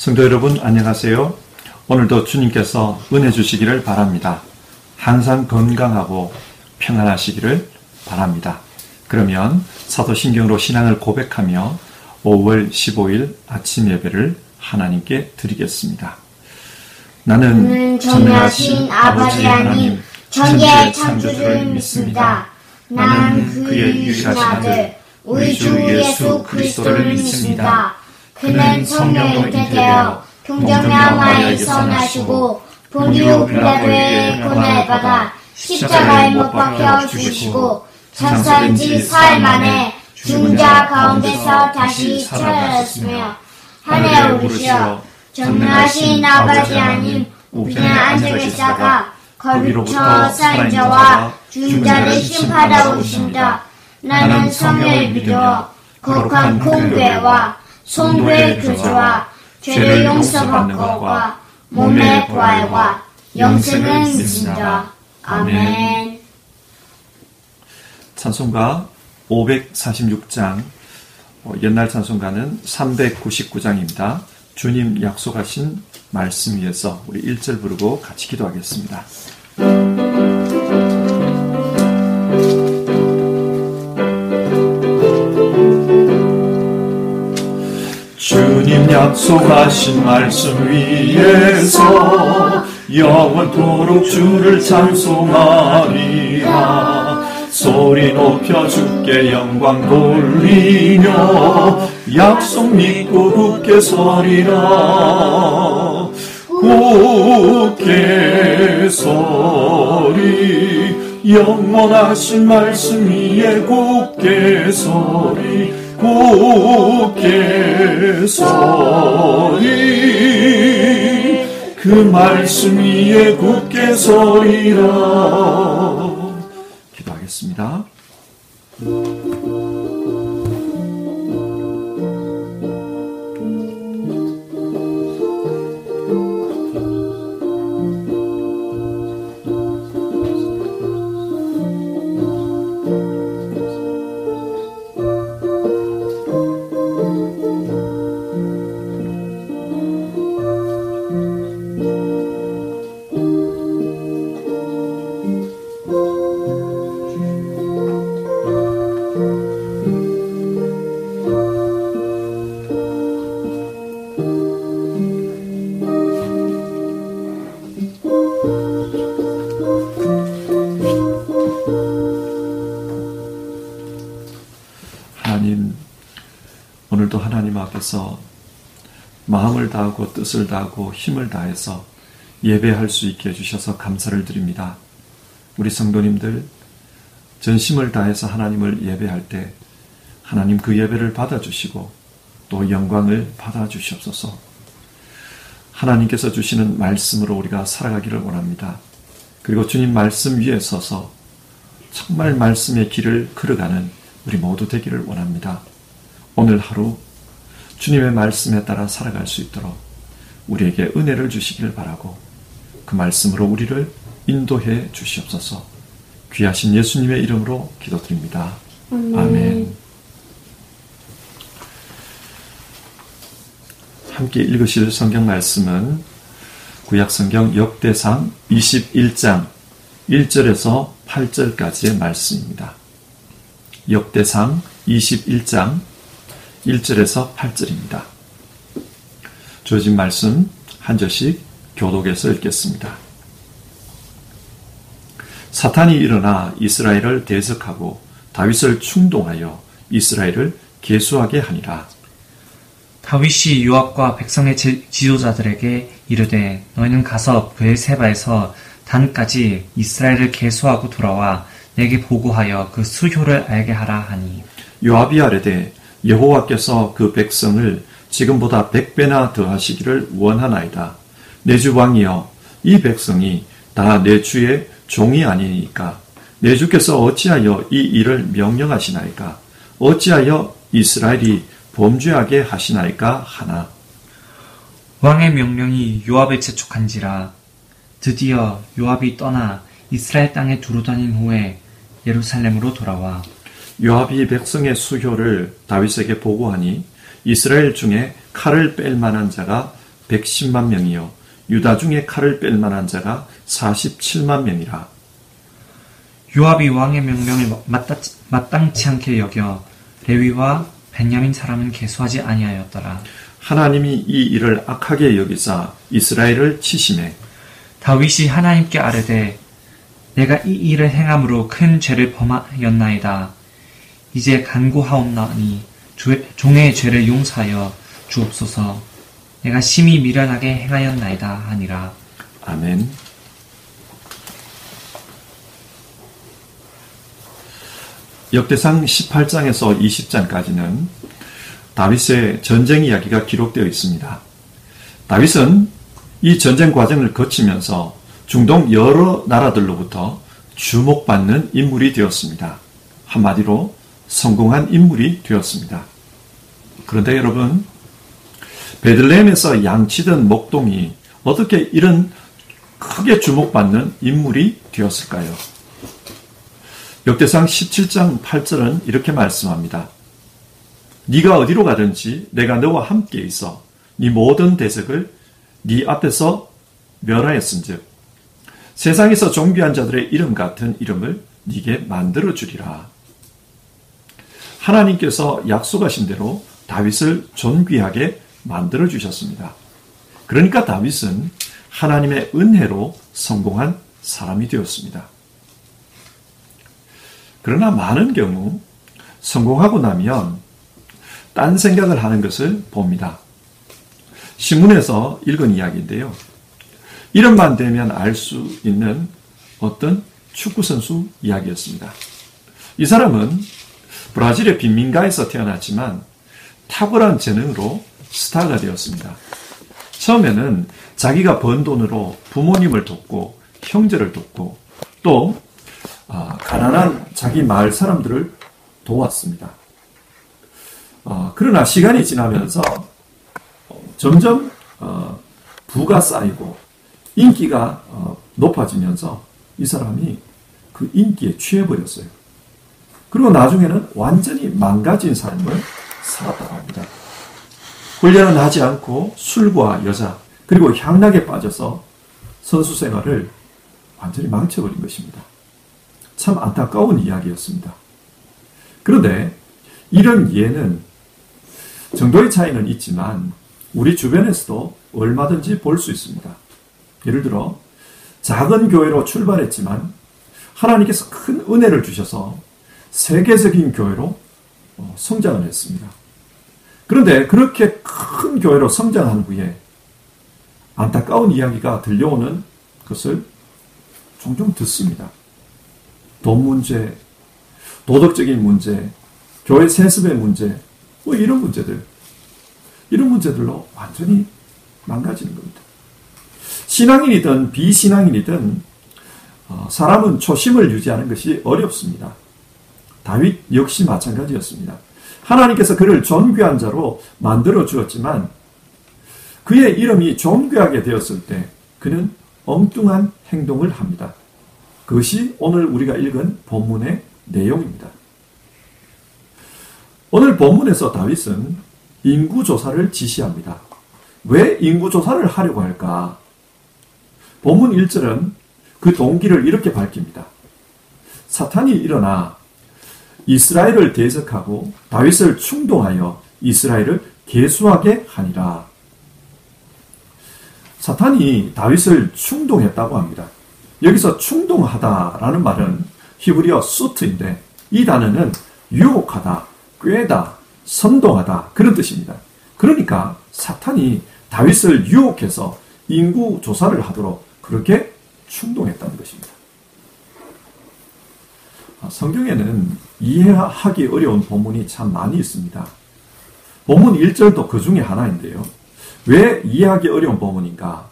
성도 여러분 안녕하세요. 오늘도 주님께서 은혜 주시기를 바랍니다. 항상 건강하고 평안하시기를 바랍니다. 그러면 사도신경으로 신앙을 고백하며 5월 15일 아침 예배를 하나님께 드리겠습니다. 나는 전능하신 아버지 하나님 천지의 창조주를 믿습니다. 나는 그의 유일하신 아들 우리 주 예수 그리스도를 믿습니다. 그는 성령으로 잉태되어 동정녀 마리아에게서 나시고 본디오 빌라도의 고난을 받아 십자가에 못 박혀 죽으시고 장사된 지 사흘 만에 죽은 자 가운데서 다시 살아나셨으며 하늘에 오르시어 전능하신 아버지 하나님 우편에 앉아 계시다가 거기로부터 살인 자와 죽은 자를 심판하러 오십니다. 나는 성령을 믿어 거룩한 공교회와 성도의 교제와 죄를 용서받는 것과 몸의 부활과 영생을 믿습니다. 아멘. 찬송가 546장, 옛날 찬송가는 399장입니다. 주님 약속하신 말씀 위에서 우리 1절 부르고 같이 기도하겠습니다. 주님 약속하신 말씀 위에서 영원토록 주를 찬송하리라. 소리 높여 주께 영광 돌리며 약속 믿고 굳게 서리라. 굳게 서리 영원하신 말씀 위에 굳게 서리. 굳게 서리 그 말씀 위에 굳게 서리라. 기도하겠습니다. 하나님, 오늘도 하나님 앞에서 마음을 다하고 뜻을 다하고 힘을 다해서 예배할 수 있게 해주셔서 감사를 드립니다. 우리 성도님들 전심을 다해서 하나님을 예배할 때 하나님 그 예배를 받아주시고 또 영광을 받아주시옵소서. 하나님께서 주시는 말씀으로 우리가 살아가기를 원합니다. 그리고 주님 말씀 위에 서서 정말 말씀의 길을 걸어가는 우리 모두 되기를 원합니다. 오늘 하루 주님의 말씀에 따라 살아갈 수 있도록 우리에게 은혜를 주시기를 바라고 그 말씀으로 우리를 인도해 주시옵소서. 귀하신 예수님의 이름으로 기도드립니다. 아멘. 함께 읽으실 성경 말씀은 구약성경 역대상 21장 1절에서 8절까지의 말씀입니다. 역대상 21장 1절에서 8절입니다. 주어진 말씀 한 절씩 교독해서 읽겠습니다. 사탄이 일어나 이스라엘을 대적하고 다윗을 충동하여 이스라엘을 계수하게 하니라. 다윗이 요압과 백성의 지도자들에게 이르되 너희는 가서 브엘세바에서 단까지 이스라엘을 계수하고 돌아와 내게 보고하여 그 수효를 알게 하라 하니. 요압이 아뢰되 여호와께서 그 백성을 지금보다 100배나 더하시기를 원하나이다. 내 주 왕이여, 이 백성이 다 내 주의 종이 아니니까 내 주께서 어찌하여 이 일을 명령하시나이까? 어찌하여 이스라엘이 범죄하게 하시나이까 하나. 왕의 명령이 요압에 재촉한지라. 드디어 요압이 떠나 이스라엘 땅에 두루 다닌 후에 예루살렘으로 돌아와 요압이 백성의 수효를 다윗에게 보고하니 이스라엘 중에 칼을 뺄 만한 자가 110만 명이요 유다 중에 칼을 뺄 만한 자가 47만 명이라. 요압이 왕의 명령을 마땅치 않게 여겨 레위와 벤야민 사람은 계수하지 아니하였더라. 하나님이 이 일을 악하게 여기사 이스라엘을 치심해 다윗이 하나님께 아뢰되 내가 이 일을 행함으로 큰 죄를 범하였나이다. 이제 간구하옵나니 종의 죄를 용서하여 주옵소서. 내가 심히 미련하게 행하였나이다 하니라. 아멘. 역대상 18장에서 20장까지는 다윗의 전쟁 이야기가 기록되어 있습니다. 다윗은 이 전쟁 과정을 거치면서 중동 여러 나라들로부터 주목받는 인물이 되었습니다. 한마디로 성공한 인물이 되었습니다. 그런데 여러분, 베들레헴에서 양치던 목동이 어떻게 이런 크게 주목받는 인물이 되었을까요? 역대상 17장 8절은 이렇게 말씀합니다. 네가 어디로 가든지 내가 너와 함께 있어 네 모든 대적을 네 앞에서 멸하였은즉 세상에서 존귀한 자들의 이름 같은 이름을 네게 만들어 주리라. 하나님께서 약속하신 대로 다윗을 존귀하게 만들어 주셨습니다. 그러니까 다윗은 하나님의 은혜로 성공한 사람이 되었습니다. 그러나 많은 경우 성공하고 나면 딴 생각을 하는 것을 봅니다. 신문에서 읽은 이야기인데요. 이름만 되면 알 수 있는 어떤 축구선수 이야기였습니다. 이 사람은 브라질의 빈민가에서 태어났지만 탁월한 재능으로 스타가 되었습니다. 처음에는 자기가 번 돈으로 부모님을 돕고 형제를 돕고 또 가난한 자기 마을 사람들을 도왔습니다. 그러나 시간이 지나면서 점점 부가 쌓이고 인기가 높아지면서 이 사람이 그 인기에 취해버렸어요. 그리고 나중에는 완전히 망가진 삶을 살았다고 합니다. 훈련은 하지 않고 술과 여자 그리고 향락에 빠져서 선수 생활을 완전히 망쳐버린 것입니다. 참 안타까운 이야기였습니다. 그런데 이런 예는 정도의 차이는 있지만 우리 주변에서도 얼마든지 볼 수 있습니다. 예를 들어 작은 교회로 출발했지만 하나님께서 큰 은혜를 주셔서 세계적인 교회로 성장을 했습니다. 그런데 그렇게 큰 교회로 성장한 후에 안타까운 이야기가 들려오는 것을 종종 듣습니다. 돈 문제, 도덕적인 문제, 교회 세습의 문제, 이런 문제들. 이런 문제들로 완전히 망가지는 겁니다. 신앙인이든 비신앙인이든 사람은 초심을 유지하는 것이 어렵습니다. 다윗 역시 마찬가지였습니다. 하나님께서 그를 존귀한 자로 만들어 주었지만 그의 이름이 존귀하게 되었을 때 그는 엉뚱한 행동을 합니다. 그것이 오늘 우리가 읽은 본문의 내용입니다. 오늘 본문에서 다윗은 인구조사를 지시합니다. 왜 인구조사를 하려고 할까? 본문 1절은 그 동기를 이렇게 밝힙니다. 사탄이 일어나 이스라엘을 대적하고 다윗을 충동하여 이스라엘을 계수하게 하니라. 사탄이 다윗을 충동했다고 합니다. 여기서 충동하다라는 말은 히브리어 수트인데 이 단어는 유혹하다, 꾀다, 선동하다 그런 뜻입니다. 그러니까 사탄이 다윗을 유혹해서 인구 조사를 하도록 그렇게 충동했다는 것입니다. 성경에는 이해하기 어려운 본문이 참 많이 있습니다. 본문 1절도 그 중에 하나인데요. 왜 이해하기 어려운 본문인가?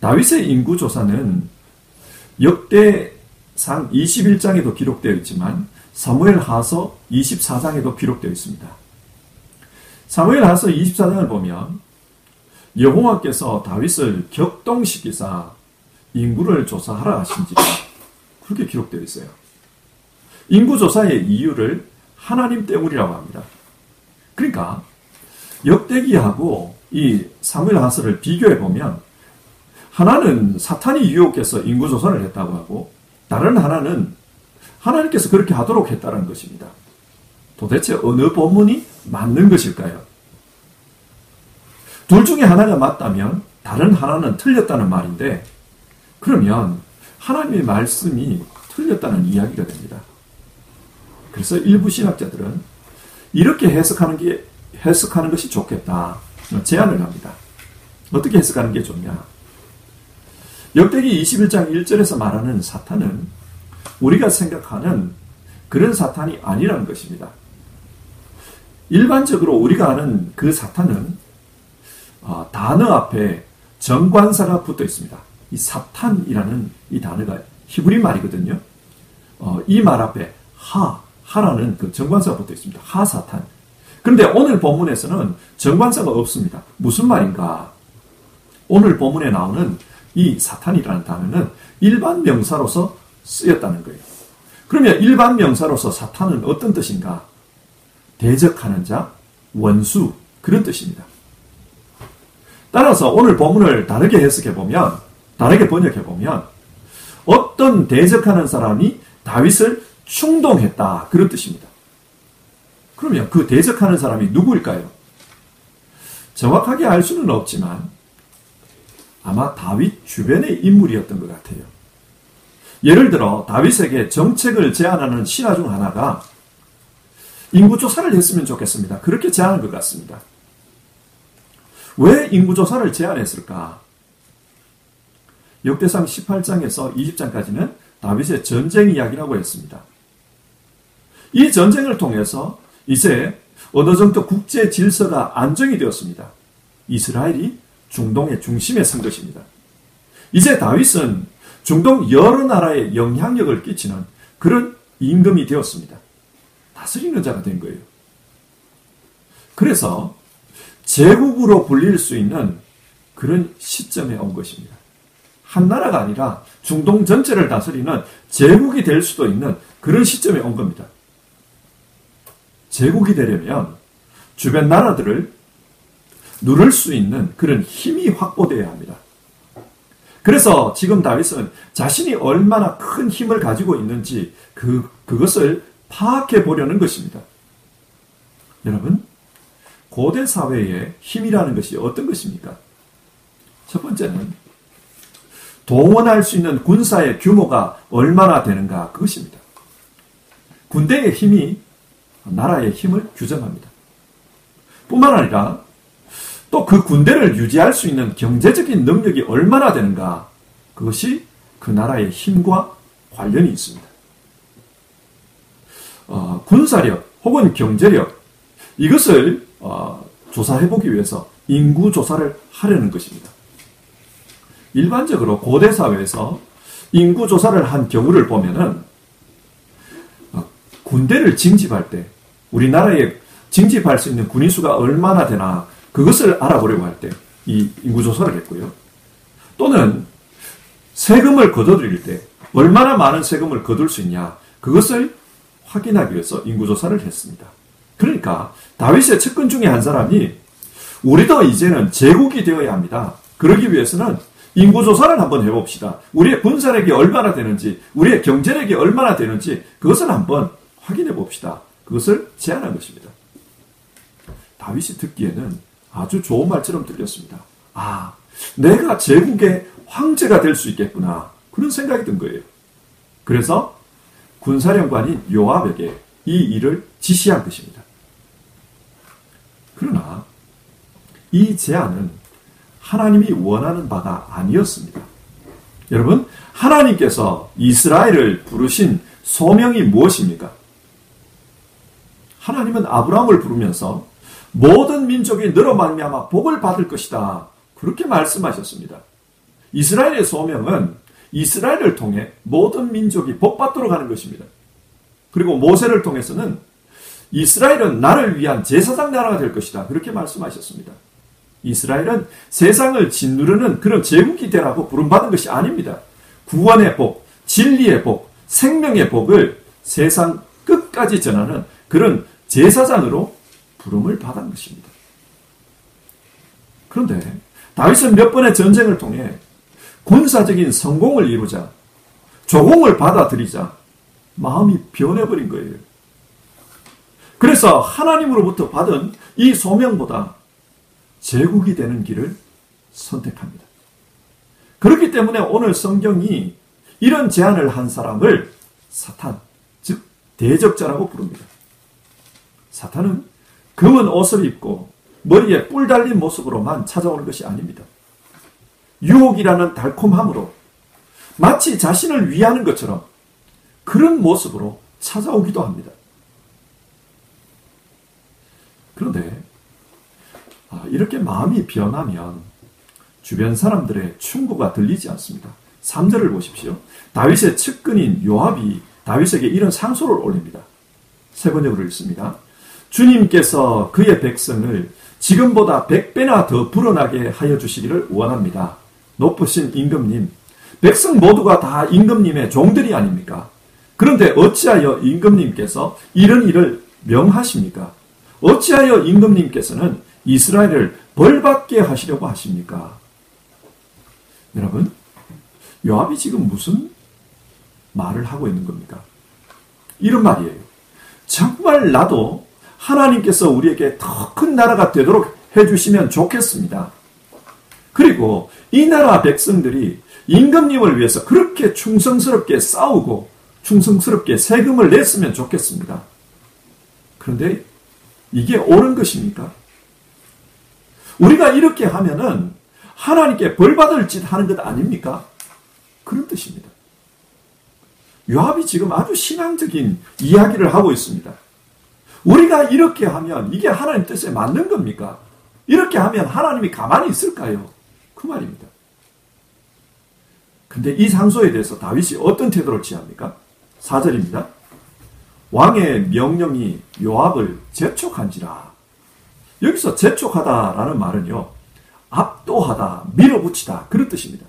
다윗의 인구조사는 역대상 21장에도 기록되어 있지만 사무엘하서 24장에도 기록되어 있습니다. 사무엘하서 24장을 보면 여호와께서 다윗을 격동시키사 인구를 조사하라 하신지라 그렇게 기록되어 있어요. 인구조사의 이유를 하나님 때문이라고 합니다. 그러니까 역대기하고 이 사무엘 하서를 비교해 보면 하나는 사탄이 유혹해서 인구조사를 했다고 하고 다른 하나는 하나님께서 그렇게 하도록 했다는 것입니다. 도대체 어느 본문이 맞는 것일까요? 둘 중에 하나가 맞다면 다른 하나는 틀렸다는 말인데 그러면 하나님의 말씀이 틀렸다는 이야기가 됩니다. 그래서 일부 신학자들은 이렇게 해석하는 것이 좋겠다 제안을 합니다. 어떻게 해석하는 게 좋냐? 역대기 21장 1절에서 말하는 사탄은 우리가 생각하는 그런 사탄이 아니라는 것입니다. 일반적으로 우리가 아는 그 사탄은 단어 앞에 정관사가 붙어 있습니다. 이 사탄이라는 이 단어가 히브리 말이거든요. 이 말 앞에 하라는 그 정관사가 붙어 있습니다. 하사탄. 그런데 오늘 본문에서는 정관사가 없습니다. 무슨 말인가? 오늘 본문에 나오는 이 사탄이라는 단어는 일반 명사로서 쓰였다는 거예요. 그러면 일반 명사로서 사탄은 어떤 뜻인가? 대적하는 자, 원수, 그런 뜻입니다. 따라서 오늘 본문을 다르게 해석해보면, 다르게 번역해보면 어떤 대적하는 사람이 다윗을 충동했다, 그런 뜻입니다. 그러면 그 대적하는 사람이 누구일까요? 정확하게 알 수는 없지만 아마 다윗 주변의 인물이었던 것 같아요. 예를 들어 다윗에게 정책을 제안하는 신하 중 하나가 인구조사를 했으면 좋겠습니다. 그렇게 제안한 것 같습니다. 왜 인구조사를 제안했을까? 역대상 18장에서 20장까지는 다윗의 전쟁 이야기라고 했습니다. 이 전쟁을 통해서 이제 어느 정도 국제 질서가 안정이 되었습니다. 이스라엘이 중동의 중심에 선 것입니다. 이제 다윗은 중동 여러 나라에 영향력을 끼치는 그런 임금이 되었습니다. 다스리는 자가 된 거예요. 그래서 제국으로 불릴 수 있는 그런 시점에 온 것입니다. 한 나라가 아니라 중동 전체를 다스리는 제국이 될 수도 있는 그런 시점에 온 겁니다. 제국이 되려면 주변 나라들을 누를 수 있는 그런 힘이 확보되어야 합니다. 그래서 지금 다윗은 자신이 얼마나 큰 힘을 가지고 있는지 그것을 파악해 보려는 것입니다. 여러분, 고대 사회의 힘이라는 것이 어떤 것입니까? 첫 번째는 동원할 수 있는 군사의 규모가 얼마나 되는가, 그것입니다. 군대의 힘이 나라의 힘을 규정합니다. 뿐만 아니라 또 그 군대를 유지할 수 있는 경제적인 능력이 얼마나 되는가, 그것이 그 나라의 힘과 관련이 있습니다. 군사력 혹은 경제력, 이것을 조사해보기 위해서 인구조사를 하려는 것입니다. 일반적으로 고대 사회에서 인구조사를 한 경우를 보면은 군대를 징집할 때 우리나라에 징집할 수 있는 군인 수가 얼마나 되나 그것을 알아보려고 할 때 이 인구조사를 했고요. 또는 세금을 거둬들일 때 얼마나 많은 세금을 거둘 수 있냐, 그것을 확인하기 위해서 인구조사를 했습니다. 그러니까 다윗의 측근 중에 한 사람이 우리도 이제는 제국이 되어야 합니다. 그러기 위해서는 인구조사를 한번 해봅시다. 우리의 군사력이 얼마나 되는지, 우리의 경제력이 얼마나 되는지 그것을 한번 확인해 봅시다. 그것을 제안한 것입니다. 다윗이 듣기에는 아주 좋은 말처럼 들렸습니다. 아, 내가 제국의 황제가 될 수 있겠구나, 그런 생각이 든 거예요. 그래서 군사령관인 요압에게 이 일을 지시한 것입니다. 그러나 이 제안은 하나님이 원하는 바가 아니었습니다. 여러분, 하나님께서 이스라엘을 부르신 소명이 무엇입니까? 하나님은 아브라함을 부르면서 모든 민족이 너로 말미암아 복을 받을 것이다, 그렇게 말씀하셨습니다. 이스라엘의 소명은 이스라엘을 통해 모든 민족이 복받도록 하는 것입니다. 그리고 모세를 통해서는 이스라엘은 나를 위한 제사장 나라가 될 것이다, 그렇게 말씀하셨습니다. 이스라엘은 세상을 짓누르는 그런 제국이 되라고 부름받은 것이 아닙니다. 구원의 복, 진리의 복, 생명의 복을 세상 끝까지 전하는 그런 제사장으로 부름을 받은 것입니다. 그런데 다윗은 몇 번의 전쟁을 통해 군사적인 성공을 이루자, 조공을 받아들이자 마음이 변해버린 거예요. 그래서 하나님으로부터 받은 이 소명보다 제국이 되는 길을 선택합니다. 그렇기 때문에 오늘 성경이 이런 제안을 한 사람을 사탄, 즉 대적자라고 부릅니다. 사탄은 검은 옷을 입고 머리에 뿔 달린 모습으로만 찾아오는 것이 아닙니다. 유혹이라는 달콤함으로 마치 자신을 위하는 것처럼 그런 모습으로 찾아오기도 합니다. 그런데 이렇게 마음이 변하면 주변 사람들의 충고가 들리지 않습니다. 3절을 보십시오. 다윗의 측근인 요압이 다윗에게 이런 상소를 올립니다. 세 번역으로 읽습니다. 주님께서 그의 백성을 지금보다 100배나 더 불어나게 하여 주시기를 원합니다. 높으신 임금님, 백성 모두가 다 임금님의 종들이 아닙니까? 그런데 어찌하여 임금님께서 이런 일을 명하십니까? 어찌하여 임금님께서는 이스라엘을 벌받게 하시려고 하십니까? 여러분, 요압이 지금 무슨 말을 하고 있는 겁니까? 이런 말이에요. 정말 나도 하나님께서 우리에게 더 큰 나라가 되도록 해주시면 좋겠습니다. 그리고 이 나라 백성들이 임금님을 위해서 그렇게 충성스럽게 싸우고 충성스럽게 세금을 냈으면 좋겠습니다. 그런데 이게 옳은 것입니까? 우리가 이렇게 하면은 하나님께 벌받을 짓 하는 것 아닙니까? 그런 뜻입니다. 요압이 지금 아주 신앙적인 이야기를 하고 있습니다. 우리가 이렇게 하면 이게 하나님 뜻에 맞는 겁니까? 이렇게 하면 하나님이 가만히 있을까요? 그 말입니다. 근데 이 상소에 대해서 다윗이 어떤 태도를 취합니까? 4절입니다. 왕의 명령이 요압을 재촉한지라. 여기서 재촉하다라는 말은요, 압도하다, 밀어붙이다 그런 뜻입니다.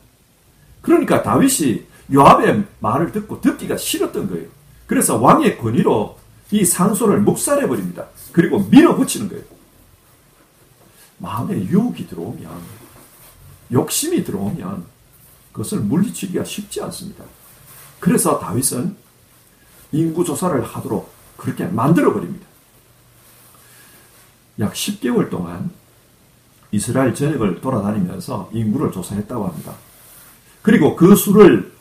그러니까 다윗이 요압의 말을 듣기가 싫었던 거예요. 그래서 왕의 권위로 이 상소를 묵살해버립니다. 그리고 밀어붙이는 거예요. 마음에 유혹이 들어오면, 욕심이 들어오면 그것을 물리치기가 쉽지 않습니다. 그래서 다윗은 인구조사를 하도록 그렇게 만들어버립니다. 약 10개월 동안 이스라엘 전역을 돌아다니면서 인구를 조사했다고 합니다. 그리고 그 수를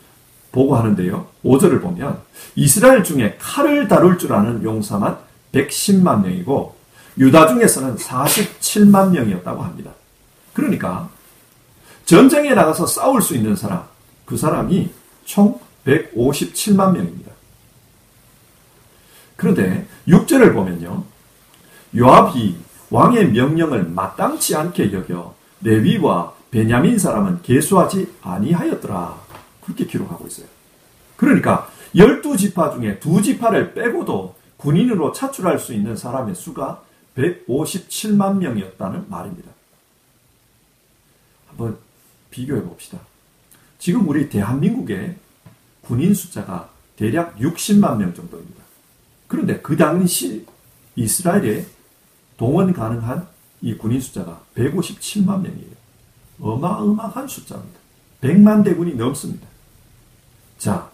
보고하는데요. 5절을 보면 이스라엘 중에 칼을 다룰 줄 아는 용사만 110만 명이고 유다 중에서는 47만 명이었다고 합니다. 그러니까 전쟁에 나가서 싸울 수 있는 사람, 그 사람이 총 157만 명입니다. 그런데 6절을 보면요. 요압이 왕의 명령을 마땅치 않게 여겨 레위와 베냐민 사람은 계수하지 아니하였더라. 그렇게 기록하고 있어요. 그러니까 12지파 중에 2지파를 빼고도 군인으로 차출할 수 있는 사람의 수가 157만 명이었다는 말입니다. 한번 비교해 봅시다. 지금 우리 대한민국의 군인 숫자가 대략 60만 명 정도입니다. 그런데 그 당시 이스라엘에 동원 가능한 이 군인 숫자가 157만 명이에요. 어마어마한 숫자입니다. 100만 대군이 넘습니다. 자,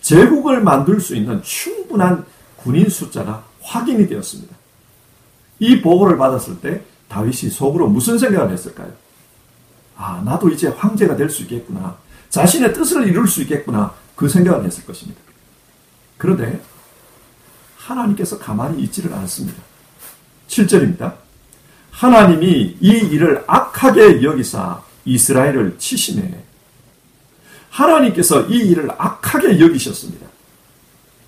제국을 만들 수 있는 충분한 군인 숫자가 확인이 되었습니다. 이 보고를 받았을 때 다윗이 속으로 무슨 생각을 했을까요? 아, 나도 이제 황제가 될 수 있겠구나. 자신의 뜻을 이룰 수 있겠구나. 그 생각을 했을 것입니다. 그런데 하나님께서 가만히 있지를 않습니다. 7절입니다. 하나님이 이 일을 악하게 여기사 이스라엘을 치시네. 하나님께서 이 일을 악하게 여기셨습니다.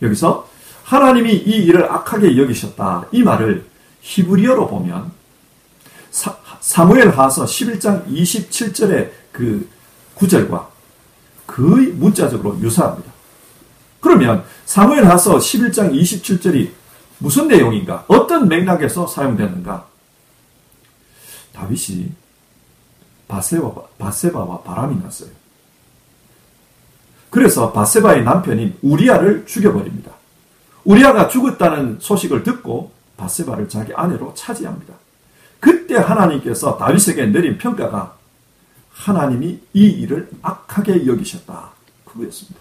여기서 하나님이 이 일을 악하게 여기셨다. 이 말을 히브리어로 보면 사무엘하서 11장 27절의 그 구절과 거의 문자적으로 유사합니다. 그러면 사무엘하서 11장 27절이 무슨 내용인가? 어떤 맥락에서 사용되는가? 다윗이 바세바와 바람이 났어요. 그래서 바세바의 남편인 우리아를 죽여버립니다. 우리아가 죽었다는 소식을 듣고 바세바를 자기 아내로 차지합니다. 그때 하나님께서 다윗에게 내린 평가가 하나님이 이 일을 악하게 여기셨다. 그거였습니다.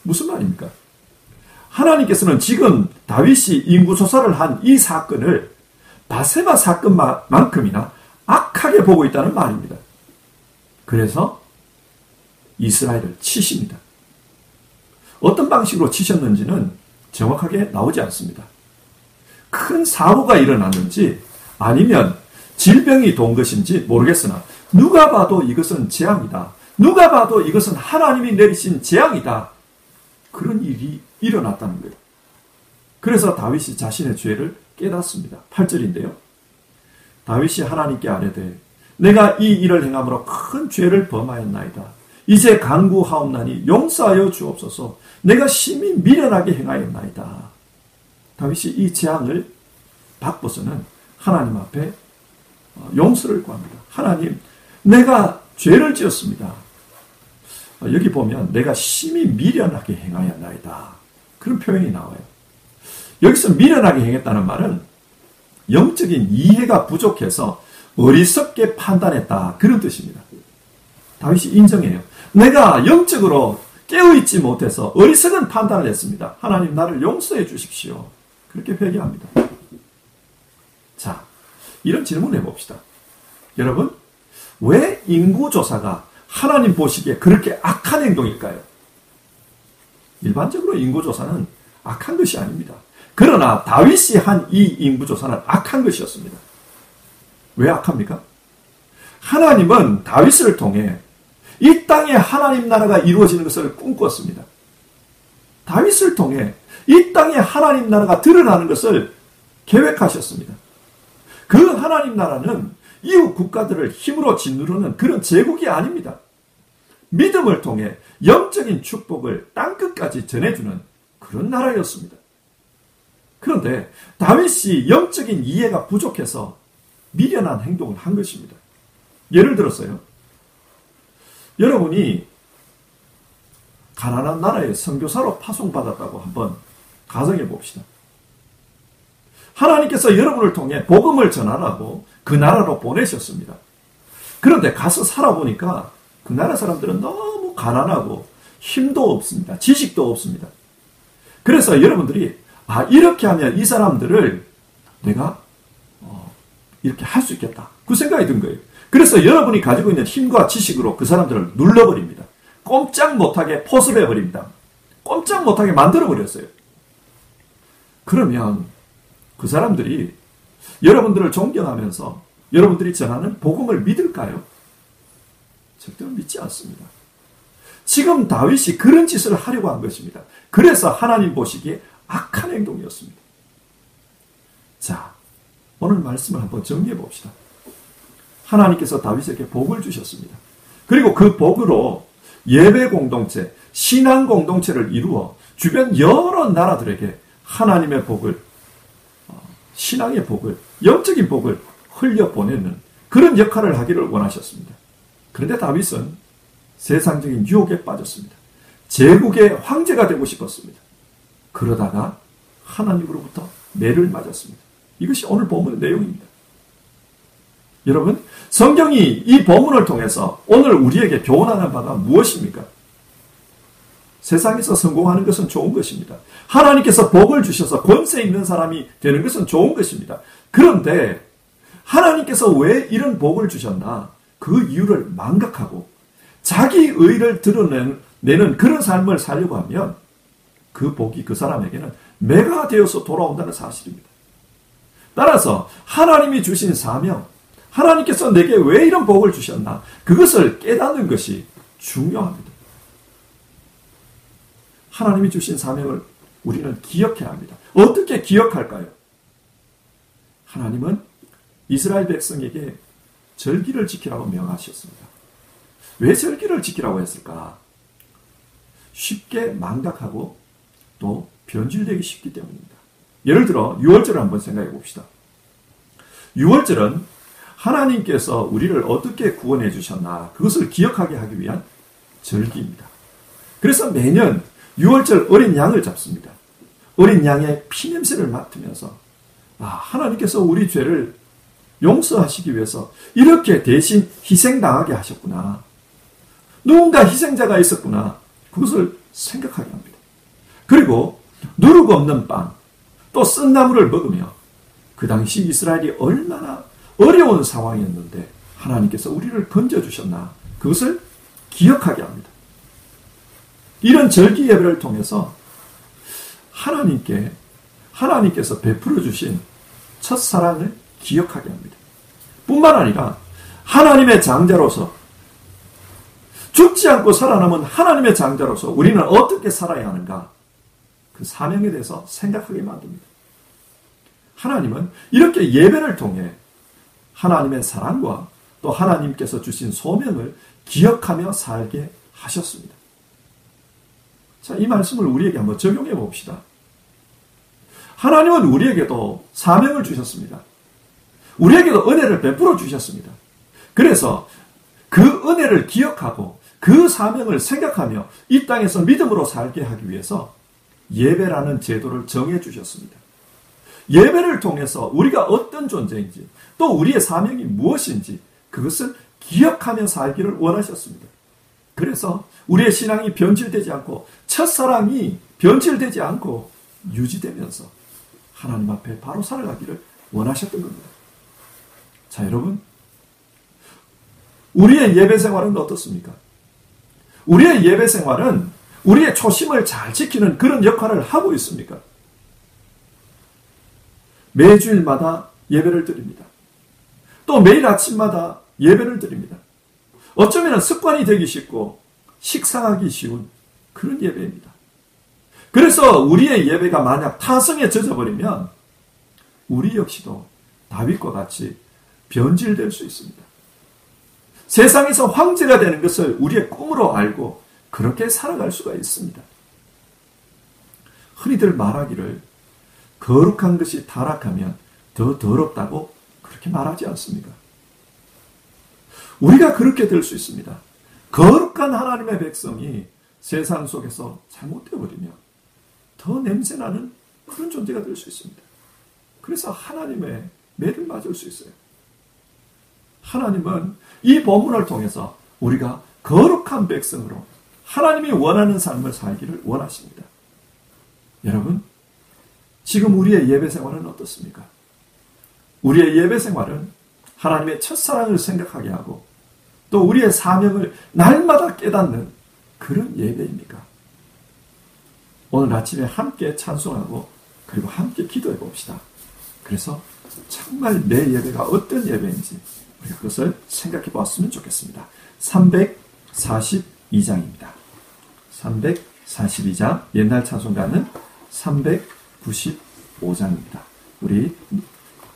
무슨 말입니까? 하나님께서는 지금 다윗이 인구조사를 한 이 사건을 바세바 사건만큼이나 악하게 보고 있다는 말입니다. 그래서 이스라엘을 치십니다. 어떤 방식으로 치셨는지는 정확하게 나오지 않습니다. 큰 사고가 일어났는지 아니면 질병이 돈 것인지 모르겠으나 누가 봐도 이것은 재앙이다. 누가 봐도 이것은 하나님이 내리신 재앙이다. 그런 일이 일어났다는 거예요. 그래서 다윗이 자신의 죄를 깨닫습니다. 8절인데요. 다윗이 하나님께 아뢰되 내가 이 일을 행함으로 큰 죄를 범하였나이다. 이제 간구하옵나니 용서하여 주옵소서. 내가 심히 미련하게 행하였나이다. 다윗이 이 재앙을 받고서는 하나님 앞에 용서를 구합니다. 하나님, 내가 죄를 지었습니다. 여기 보면 내가 심히 미련하게 행하였나이다. 그런 표현이 나와요. 여기서 미련하게 행했다는 말은 영적인 이해가 부족해서 어리석게 판단했다. 그런 뜻입니다. 다윗이 인정해요. 내가 영적으로 깨어있지 못해서 어리석은 판단을 했습니다. 하나님 나를 용서해 주십시오. 그렇게 회개합니다. 자, 이런 질문을 해봅시다. 여러분, 왜 인구조사가 하나님 보시기에 그렇게 악한 행동일까요? 일반적으로 인구조사는 악한 것이 아닙니다. 그러나 다윗이 한 이 인구조사는 악한 것이었습니다. 왜 악합니까? 하나님은 다윗을 통해 이 땅에 하나님 나라가 이루어지는 것을 꿈꿨습니다. 다윗을 통해 이 땅에 하나님 나라가 드러나는 것을 계획하셨습니다. 그 하나님 나라는 이웃 국가들을 힘으로 짓누르는 그런 제국이 아닙니다. 믿음을 통해 영적인 축복을 땅끝까지 전해주는 그런 나라였습니다. 그런데 다윗이 영적인 이해가 부족해서 미련한 행동을 한 것입니다. 예를 들어서요. 여러분이 가난한 나라의 선교사로 파송받았다고 한번 가정해 봅시다. 하나님께서 여러분을 통해 복음을 전하라고 그 나라로 보내셨습니다. 그런데 가서 살아보니까 그 나라 사람들은 너무 가난하고 힘도 없습니다. 지식도 없습니다. 그래서 여러분들이 이렇게 하면 이 사람들을 내가 이렇게 할 수 있겠다. 그 생각이 든 거예요. 그래서 여러분이 가지고 있는 힘과 지식으로 그 사람들을 눌러버립니다. 꼼짝 못하게 포섭해버립니다. 꼼짝 못하게 만들어버렸어요. 그러면 그 사람들이 여러분들을 존경하면서 여러분들이 전하는 복음을 믿을까요? 절대로 믿지 않습니다. 지금 다윗이 그런 짓을 하려고 한 것입니다. 그래서 하나님 보시기에 악한 행동이었습니다. 자, 오늘 말씀을 한번 정리해 봅시다. 하나님께서 다윗에게 복을 주셨습니다. 그리고 그 복으로 예배 공동체, 신앙 공동체를 이루어 주변 여러 나라들에게 하나님의 복을, 신앙의 복을, 영적인 복을 흘려보내는 그런 역할을 하기를 원하셨습니다. 그런데 다윗은 세상적인 유혹에 빠졌습니다. 제국의 황제가 되고 싶었습니다. 그러다가 하나님으로부터 매를 맞았습니다. 이것이 오늘 본문의 내용입니다. 여러분, 성경이 이 본문을 통해서 오늘 우리에게 교훈하는 바가 무엇입니까? 세상에서 성공하는 것은 좋은 것입니다. 하나님께서 복을 주셔서 권세 있는 사람이 되는 것은 좋은 것입니다. 그런데 하나님께서 왜 이런 복을 주셨나? 그 이유를 망각하고 자기 의를 드러내는 그런 삶을 살려고 하면 그 복이 그 사람에게는 매가 되어서 돌아온다는 사실입니다. 따라서 하나님이 주신 사명, 하나님께서 내게 왜 이런 복을 주셨나? 그것을 깨닫는 것이 중요합니다. 하나님이 주신 사명을 우리는 기억해야 합니다. 어떻게 기억할까요? 하나님은 이스라엘 백성에게 절기를 지키라고 명하셨습니다. 왜 절기를 지키라고 했을까? 쉽게 망각하고 또 변질되기 쉽기 때문입니다. 예를 들어 6월절을 한번 생각해 봅시다. 6월절은 하나님께서 우리를 어떻게 구원해 주셨나 그것을 기억하게 하기 위한 절기입니다. 그래서 매년 6월절 어린 양을 잡습니다. 어린 양의 피냄새를 맡으면서 하나님께서 우리 죄를 용서하시기 위해서 이렇게 대신 희생당하게 하셨구나. 누군가 희생자가 있었구나. 그것을 생각하게 합니다. 그리고 누룩 없는 빵, 또 쓴 나물을 먹으며 그 당시 이스라엘이 얼마나 어려운 상황이었는데 하나님께서 우리를 건져주셨나. 그것을 기억하게 합니다. 이런 절기 예배를 통해서 하나님께서 베풀어 주신 첫사랑을 기억하게 합니다. 뿐만 아니라 하나님의 장자로서 죽지 않고 살아남은 하나님의 장자로서 우리는 어떻게 살아야 하는가? 그 사명에 대해서 생각하게 만듭니다. 하나님은 이렇게 예배를 통해 하나님의 사랑과 또 하나님께서 주신 소명을 기억하며 살게 하셨습니다. 자, 이 말씀을 우리에게 한번 적용해 봅시다. 하나님은 우리에게도 사명을 주셨습니다. 우리에게도 은혜를 베풀어 주셨습니다. 그래서 그 은혜를 기억하고 그 사명을 생각하며 이 땅에서 믿음으로 살게 하기 위해서 예배라는 제도를 정해 주셨습니다. 예배를 통해서 우리가 어떤 존재인지 또 우리의 사명이 무엇인지 그것을 기억하며 살기를 원하셨습니다. 그래서 우리의 신앙이 변질되지 않고 첫사랑이 변질되지 않고 유지되면서 하나님 앞에 바로 살아가기를 원하셨던 겁니다. 자, 여러분, 우리의 예배 생활은 어떻습니까? 우리의 예배 생활은 우리의 초심을 잘 지키는 그런 역할을 하고 있습니까? 매주일마다 예배를 드립니다. 또 매일 아침마다 예배를 드립니다. 어쩌면 습관이 되기 쉽고 식상하기 쉬운 그런 예배입니다. 그래서 우리의 예배가 만약 타성에 젖어버리면 우리 역시도 다윗과 같이 변질될 수 있습니다. 세상에서 황제가 되는 것을 우리의 꿈으로 알고 그렇게 살아갈 수가 있습니다. 흔히들 말하기를 거룩한 것이 타락하면 더 더럽다고 그렇게 말하지 않습니까? 우리가 그렇게 될 수 있습니다. 거룩한 하나님의 백성이 세상 속에서 잘못되어버리면 더 냄새나는 그런 존재가 될 수 있습니다. 그래서 하나님의 매를 맞을 수 있어요. 하나님은 이 본문을 통해서 우리가 거룩한 백성으로 하나님이 원하는 삶을 살기를 원하십니다. 여러분, 지금 우리의 예배 생활은 어떻습니까? 우리의 예배 생활은 하나님의 첫사랑을 생각하게 하고 또 우리의 사명을 날마다 깨닫는 그런 예배입니까? 오늘 아침에 함께 찬송하고 그리고 함께 기도해 봅시다. 그래서 정말 내 예배가 어떤 예배인지 우리 그것을 생각해 보았으면 좋겠습니다. 342장입니다. 342장, 옛날 찬송가는 395장입니다. 우리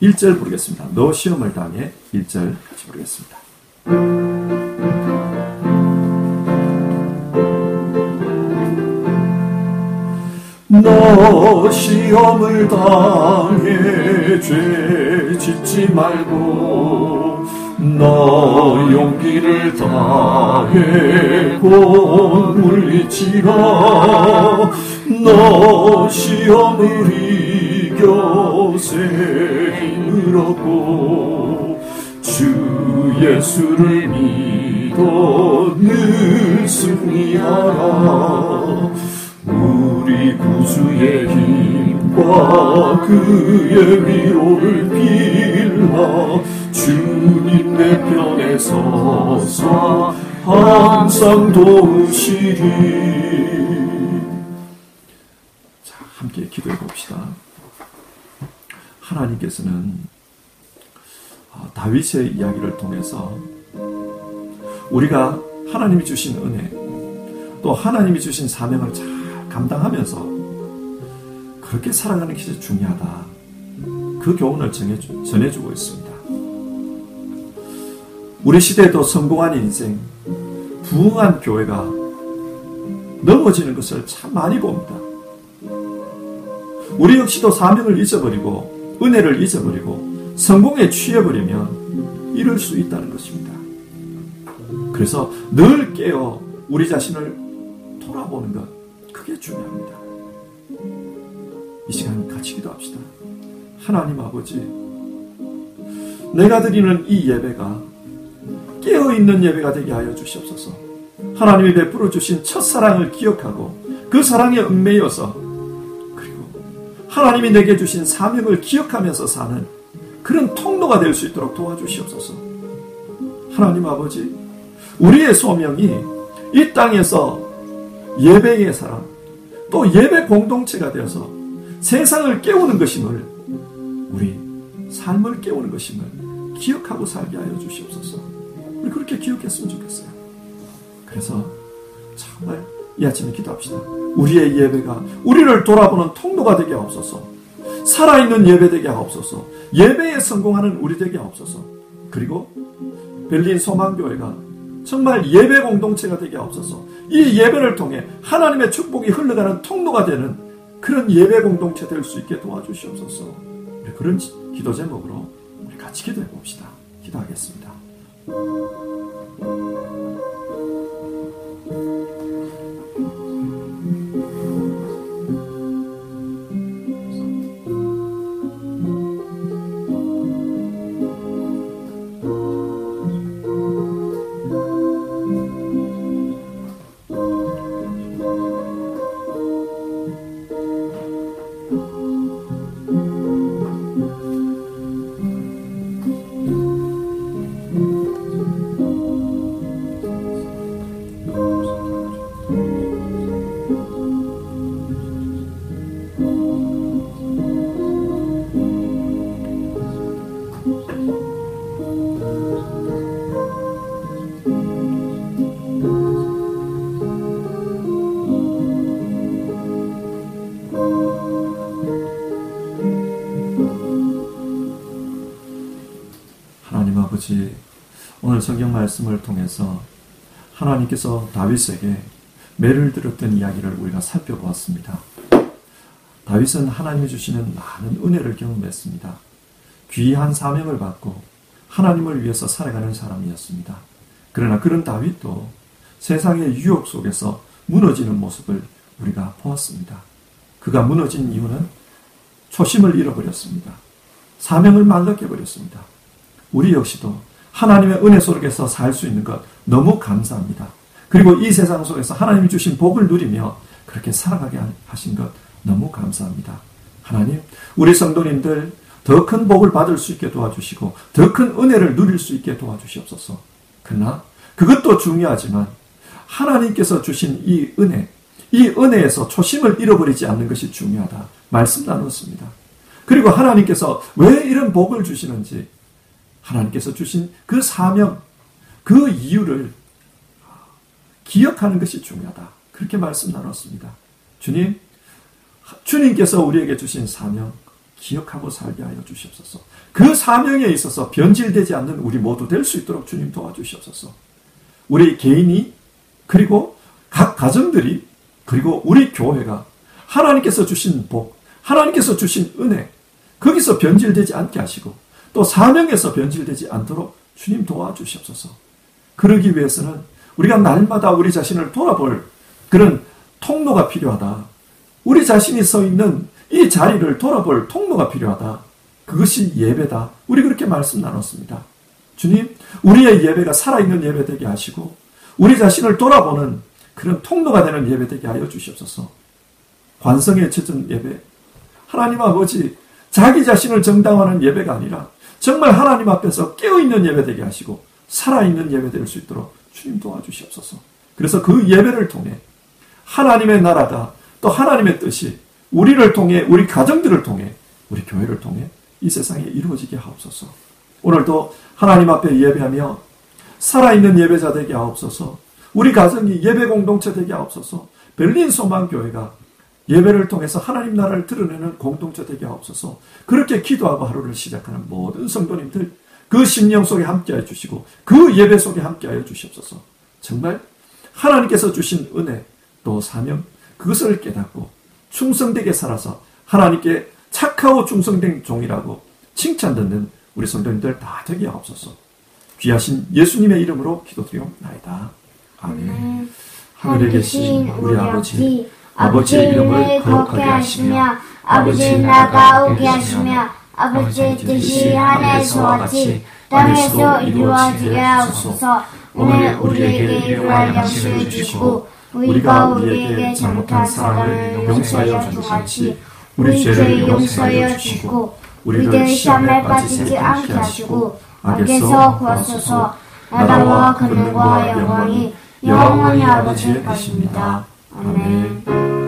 1절 부르겠습니다. 너 시험을 당해 1절 같이 부르겠습니다. 너 시험을 당해 죄 짓지 말고 너 용기를 다해 곧 물리치라. 너 시험을 이겨 새 힘을 얻고 주 예수를 믿어 늘 승리하라. 우리 구주의 힘과 그의 위로를 빌라. 주님 내 편에 서서 항상 도우시리. 자, 함께 기도해 봅시다. 하나님께서는 다윗의 이야기를 통해서 우리가 하나님이 주신 은혜 또 하나님이 주신 사명을 잘 감당하면서 그렇게 살아가는 것이 중요하다. 그 교훈을 전해주고 있습니다. 우리 시대에도 성공한 인생, 부흥한 교회가 넘어지는 것을 참 많이 봅니다. 우리 역시도 사명을 잊어버리고 은혜를 잊어버리고 성공에 취해버리면 이럴 수 있다는 것입니다. 그래서 늘 깨어 우리 자신을 돌아보는 것, 그게 중요합니다. 이 시간 같이 기도합시다. 하나님 아버지, 내가 드리는 이 예배가 깨어있는 예배가 되게 하여 주시옵소서. 하나님이 베풀어 주신 첫사랑을 기억하고 그 사랑에 얽매여서, 그리고 하나님이 내게 주신 사명을 기억하면서 사는 그런 통로가 될 수 있도록 도와주시옵소서. 하나님 아버지, 우리의 소명이 이 땅에서 예배의 사람, 또 예배 공동체가 되어서 세상을 깨우는 것임을, 우리 삶을 깨우는 것임을 기억하고 살게 하여 주시옵소서. 우리 그렇게 기억했으면 좋겠어요. 그래서 정말 이 아침에 기도합시다. 우리의 예배가 우리를 돌아보는 통로가 되게 하옵소서. 살아있는 예배 되게 하옵소서. 예배에 성공하는 우리 되게 하옵소서. 그리고 베를린 소망교회가 정말 예배 공동체가 되게 하옵소서. 이 예배를 통해 하나님의 축복이 흘러가는 통로가 되는 그런 예배 공동체 될 수 있게 도와주시옵소서. 우리 그런 기도 제목으로 우리 같이 기도해 봅시다. 기도하겠습니다. 오늘 성경 말씀을 통해서 하나님께서 다윗에게 매를 들었던 이야기를 우리가 살펴보았습니다. 다윗은 하나님이 주시는 많은 은혜를 경험했습니다. 귀한 사명을 받고 하나님을 위해서 살아가는 사람이었습니다. 그러나 그런 다윗도 세상의 유혹 속에서 무너지는 모습을 우리가 보았습니다. 그가 무너진 이유는 초심을 잃어버렸습니다. 사명을 망각해버렸습니다. 우리 역시도 하나님의 은혜 속에서 살 수 있는 것 너무 감사합니다. 그리고 이 세상 속에서 하나님이 주신 복을 누리며 그렇게 살아가게 하신 것 너무 감사합니다. 하나님, 우리 성도님들 더 큰 복을 받을 수 있게 도와주시고 더 큰 은혜를 누릴 수 있게 도와주시옵소서. 그러나 그것도 중요하지만 하나님께서 주신 이 은혜에서 초심을 잃어버리지 않는 것이 중요하다. 말씀 나눴습니다. 그리고 하나님께서 왜 이런 복을 주시는지, 하나님께서 주신 그 사명, 그 이유를 기억하는 것이 중요하다. 그렇게 말씀 나눴습니다. 주님께서 우리에게 주신 사명 기억하고 살게 하여 주시옵소서. 그 사명에 있어서 변질되지 않는 우리 모두 될 수 있도록 주님 도와주시옵소서. 우리 개인이, 그리고 각 가정들이, 그리고 우리 교회가 하나님께서 주신 복, 하나님께서 주신 은혜, 거기서 변질되지 않게 하시고 또 사명에서 변질되지 않도록 주님 도와주시옵소서. 그러기 위해서는 우리가 날마다 우리 자신을 돌아볼 그런 통로가 필요하다. 우리 자신이 서 있는 이 자리를 돌아볼 통로가 필요하다. 그것이 예배다. 우리 그렇게 말씀 나눴습니다. 주님, 우리의 예배가 살아있는 예배 되게 하시고 우리 자신을 돌아보는 그런 통로가 되는 예배 되게 하여 주시옵소서. 관성에 젖은 예배, 하나님 아버지, 자기 자신을 정당화하는 예배가 아니라 정말 하나님 앞에서 깨어있는 예배 되게 하시고 살아있는 예배 될 수 있도록 주님 도와주시옵소서. 그래서 그 예배를 통해 하나님의 나라가, 또 하나님의 뜻이 우리를 통해, 우리 가정들을 통해, 우리 교회를 통해 이 세상에 이루어지게 하옵소서. 오늘도 하나님 앞에 예배하며 살아있는 예배자 되게 하옵소서. 우리 가정이 예배 공동체 되게 하옵소서. 베를린 소망교회가 예배를 통해서 하나님 나라를 드러내는 공동체 되게 하옵소서. 그렇게 기도하고 하루를 시작하는 모든 성도님들 그 심령 속에 함께하여 주시고 그 예배 속에 함께하여 주시옵소서. 정말 하나님께서 주신 은혜 또 사명, 그것을 깨닫고 충성되게 살아서 하나님께 착하고 충성된 종이라고 칭찬 듣는 우리 성도님들 다 되게 하옵소서. 귀하신 예수님의 이름으로 기도드리옵나이다. 아멘. 하늘에 계신 우리 아버지의 이름을 거룩하게 하시며 아버지의 나라가 오게 하시며 아버지의 뜻이 하늘에서와 같이 땅에서 이루어지게 하옵소서. 오늘 우리에게 일용할 양식을 주시고 우리가 우리에게 잘못한 사람을 용서하여 준 같이 우리 죄를 용서하여 주시고 우리를 시험에 빠지지 않게 하시고 악에서 구하소서. 나라와 권능과 영광이 영원히 아버지의 것입니다. 아멘.